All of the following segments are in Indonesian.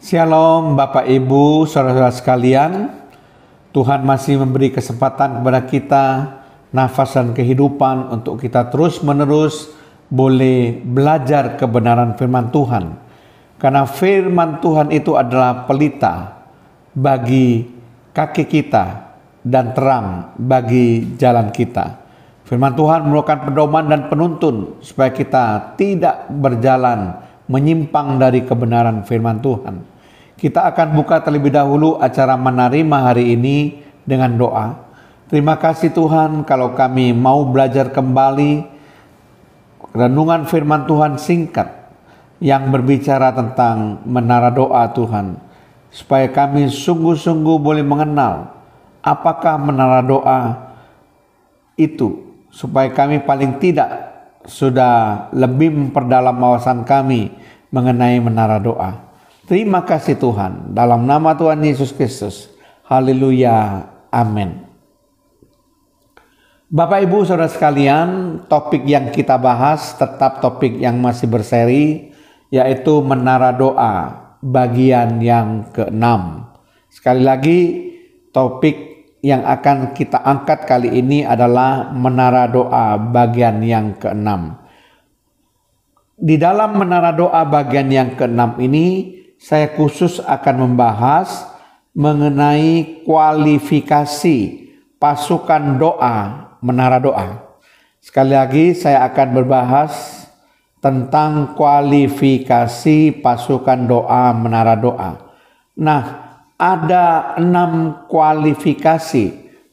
Shalom Bapak Ibu, saudara-saudara sekalian. Tuhan masih memberi kesempatan kepada kita, nafas dan kehidupan untuk kita terus-menerus boleh belajar kebenaran firman Tuhan. Karena firman Tuhan itu adalah pelita bagi kaki kita dan terang bagi jalan kita. Firman Tuhan merupakan pedoman dan penuntun supaya kita tidak berjalan menyimpang dari kebenaran firman Tuhan. Kita akan buka terlebih dahulu acara menerima hari ini dengan doa. Terima kasih Tuhan kalau kami mau belajar kembali renungan firman Tuhan singkat yang berbicara tentang menara doa Tuhan. Supaya kami sungguh-sungguh boleh mengenal apakah menara doa itu. Supaya kami paling tidak sudah lebih memperdalam wawasan kami mengenai menara doa. Terima kasih Tuhan, dalam nama Tuhan Yesus Kristus. Haleluya, amin. Bapak Ibu saudara sekalian, topik yang kita bahas tetap topik yang masih berseri, yaitu menara doa bagian yang ke-6. Sekali lagi, topik yang akan kita angkat kali ini adalah menara doa bagian yang ke-6. Di dalam menara doa bagian yang ke-6 ini, saya khusus akan membahas mengenai kualifikasi pasukan doa menara doa. Sekali lagi saya akan berbahas tentang kualifikasi pasukan doa menara doa. Nah, ada 6 kualifikasi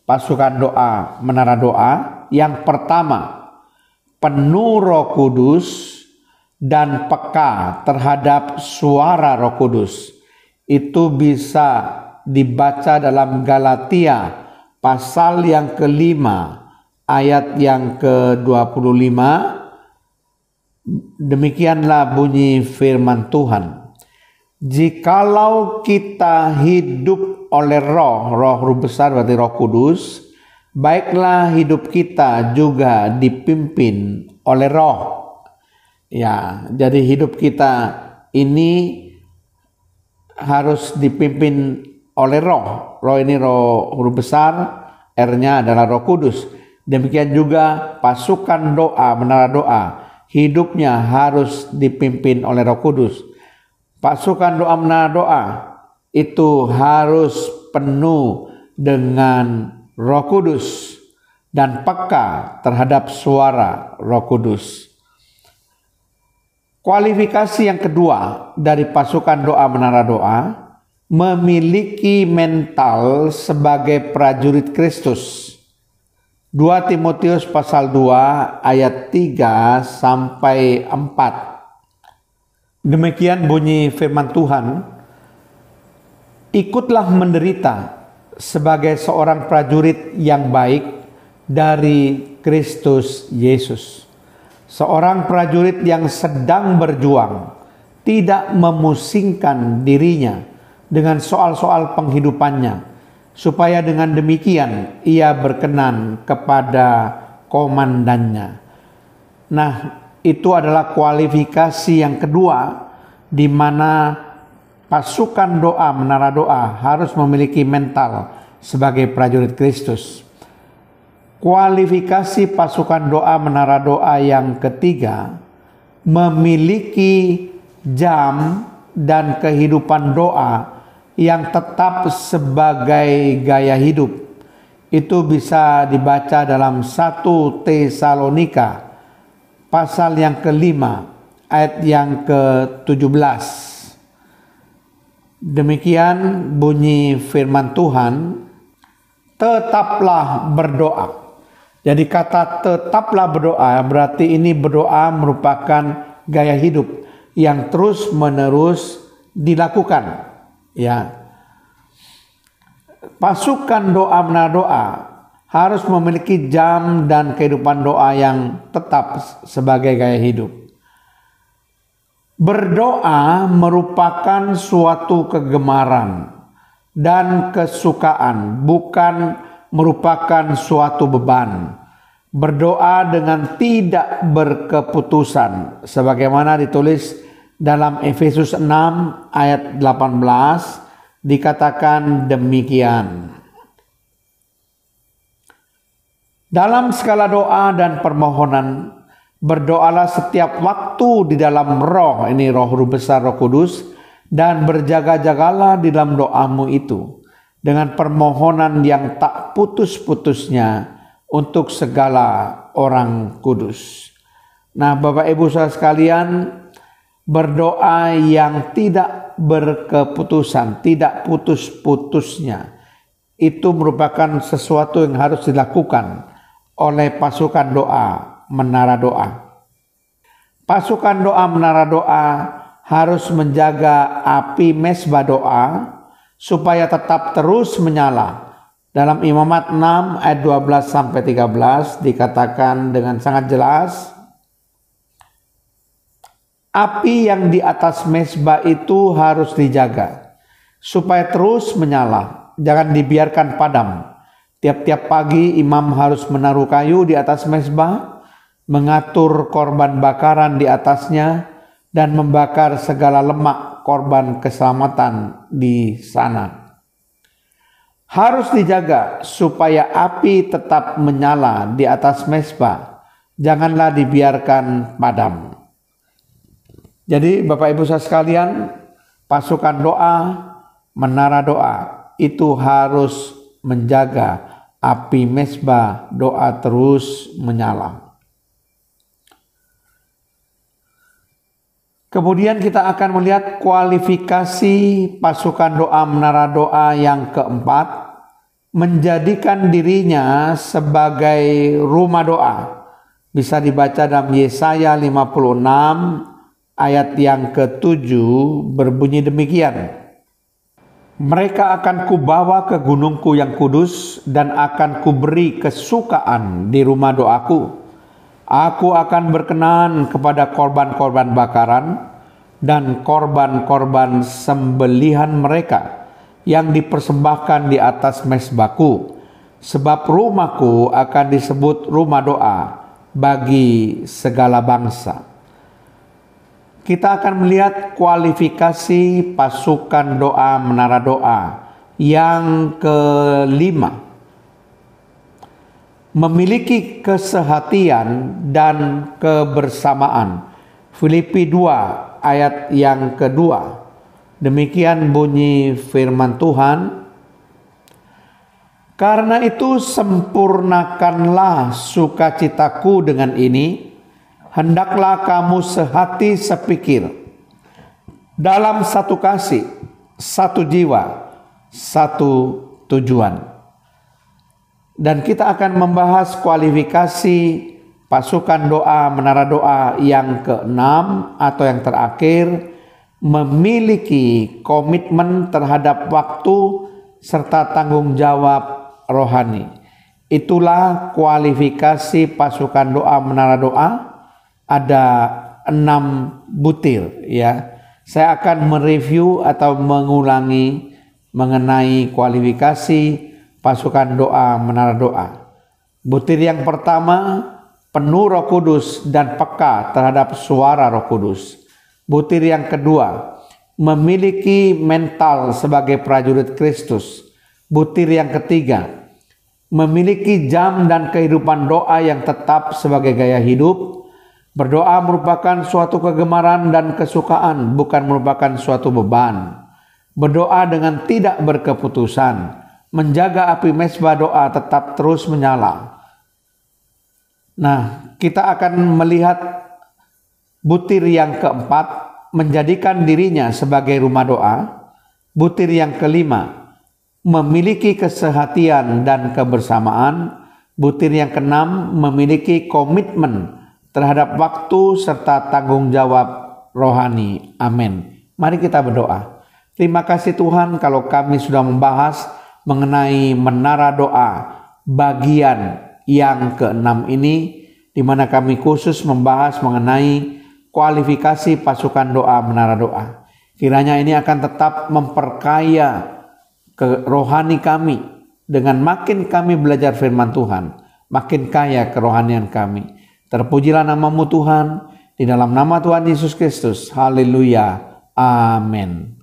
pasukan doa menara doa. Yang pertama, penuh Roh Kudus dan peka terhadap suara Roh Kudus. Itu bisa dibaca dalam Galatia pasal yang ke-5 ayat yang ke-25. Demikianlah bunyi firman Tuhan. Jikalau kita hidup oleh roh besar berarti Roh Kudus, baiklah hidup kita juga dipimpin oleh roh. Ya, jadi hidup kita ini harus dipimpin oleh roh. Roh ini roh huruf besar, R-nya adalah Roh Kudus. Demikian juga pasukan doa, menara doa, hidupnya harus dipimpin oleh Roh Kudus. Pasukan doa, menara doa itu harus penuh dengan Roh Kudus dan peka terhadap suara Roh Kudus. Kualifikasi yang kedua dari pasukan doa menara doa, memiliki mental sebagai prajurit Kristus. 2 Timotius pasal 2 ayat 3 sampai 4. Demikian bunyi firman Tuhan. Ikutlah menderita sebagai seorang prajurit yang baik dari Kristus Yesus. Seorang prajurit yang sedang berjuang, tidak memusingkan dirinya dengan soal-soal penghidupannya, supaya dengan demikian ia berkenan kepada komandannya. Nah, itu adalah kualifikasi yang kedua, di mana pasukan doa, menara doa harus memiliki mental sebagai prajurit Kristus. Kualifikasi pasukan doa menara doa yang ketiga, memiliki jam dan kehidupan doa yang tetap sebagai gaya hidup. Itu bisa dibaca dalam 1 Tesalonika pasal yang ke-5 ayat yang ke-17. Demikian bunyi firman Tuhan, tetaplah berdoa. Jadi kata tetaplah berdoa berarti ini berdoa merupakan gaya hidup yang terus menerus dilakukan. Ya, pasukan doa menara doa harus memiliki jam dan kehidupan doa yang tetap sebagai gaya hidup. Berdoa merupakan suatu kegemaran dan kesukaan, bukan merupakan suatu beban. Berdoa dengan tidak berkeputusan, sebagaimana ditulis Dalam Efesus 6 ayat 18 dikatakan demikian. Dalam segala doa dan permohonan, berdoalah setiap waktu di dalam roh, ini roh besar Roh Kudus, dan berjaga-jagalah di dalam doamu itu dengan permohonan yang tak putus-putusnya untuk segala orang kudus. Nah, Bapak Ibu saudara sekalian, berdoa yang tidak berkeputusan, tidak putus-putusnya, itu merupakan sesuatu yang harus dilakukan oleh pasukan doa Menara Doa. Pasukan doa Menara Doa harus menjaga api mezbah doa supaya tetap terus menyala. Dalam Imamat 6 ayat 12-13 dikatakan dengan sangat jelas, api yang di atas mezbah itu harus dijaga supaya terus menyala, jangan dibiarkan padam. Tiap-tiap pagi imam harus menaruh kayu di atas mezbah, mengatur korban bakaran di atasnya, dan membakar segala lemak korban keselamatan di sana. Harus dijaga supaya api tetap menyala di atas mezbah, janganlah dibiarkan padam. Jadi Bapak Ibu saudara sekalian, pasukan doa Menara Doa itu harus menjaga api mezbah doa terus menyala. Kemudian kita akan melihat kualifikasi pasukan doa Menara Doa yang keempat, menjadikan dirinya sebagai rumah doa. Bisa dibaca dalam Yesaya 56 ayat yang ke-7 berbunyi demikian. Mereka akan kubawa ke gunungku yang kudus dan akan kuberi kesukaan di rumah doaku. Aku akan berkenan kepada korban-korban bakaran dan korban-korban sembelihan mereka yang dipersembahkan di atas mezbahku, sebab rumahku akan disebut rumah doa bagi segala bangsa. Kita akan melihat kualifikasi pasukan doa Menara Doa yang kelima, memiliki kesehatian dan kebersamaan. Filipi 2 ayat yang kedua. Demikian bunyi firman Tuhan. Karena itu sempurnakanlah sukacitaku dengan ini, hendaklah kamu sehati sepikir, dalam satu kasih, satu jiwa, satu tujuan. Dan kita akan membahas kualifikasi pasukan doa Menara Doa yang keenam atau yang terakhir, memiliki komitmen terhadap waktu serta tanggung jawab rohani. Itulah kualifikasi pasukan doa Menara Doa. Ada 6 butir ya. Saya akan mereview atau mengulangi mengenai kualifikasi pasukan doa Menara Doa. Butir yang pertama, penuh Roh Kudus dan peka terhadap suara Roh Kudus. Butir yang kedua, memiliki mental sebagai prajurit Kristus. Butir yang ketiga, memiliki jam dan kehidupan doa yang tetap sebagai gaya hidup. Berdoa merupakan suatu kegemaran dan kesukaan, bukan merupakan suatu beban. Berdoa dengan tidak berkeputusan, menjaga api mezbah doa tetap terus menyala. Nah, kita akan melihat butir yang keempat, menjadikan dirinya sebagai rumah doa. Butir yang kelima, memiliki kesehatian dan kebersamaan. Butir yang keenam, memiliki komitmen terhadap waktu serta tanggung jawab rohani. Amin. Mari kita berdoa. Terima kasih Tuhan kalau kami sudah membahas mengenai Menara Doa bagian yang keenam ini, di mana kami khusus membahas mengenai kualifikasi pasukan doa Menara Doa. Kiranya ini akan tetap memperkaya rohani kami, dengan makin kami belajar firman Tuhan, makin kaya kerohanian kami. Terpujilah nama-Mu Tuhan, Di dalam nama Tuhan Yesus Kristus. Haleluya. Amin.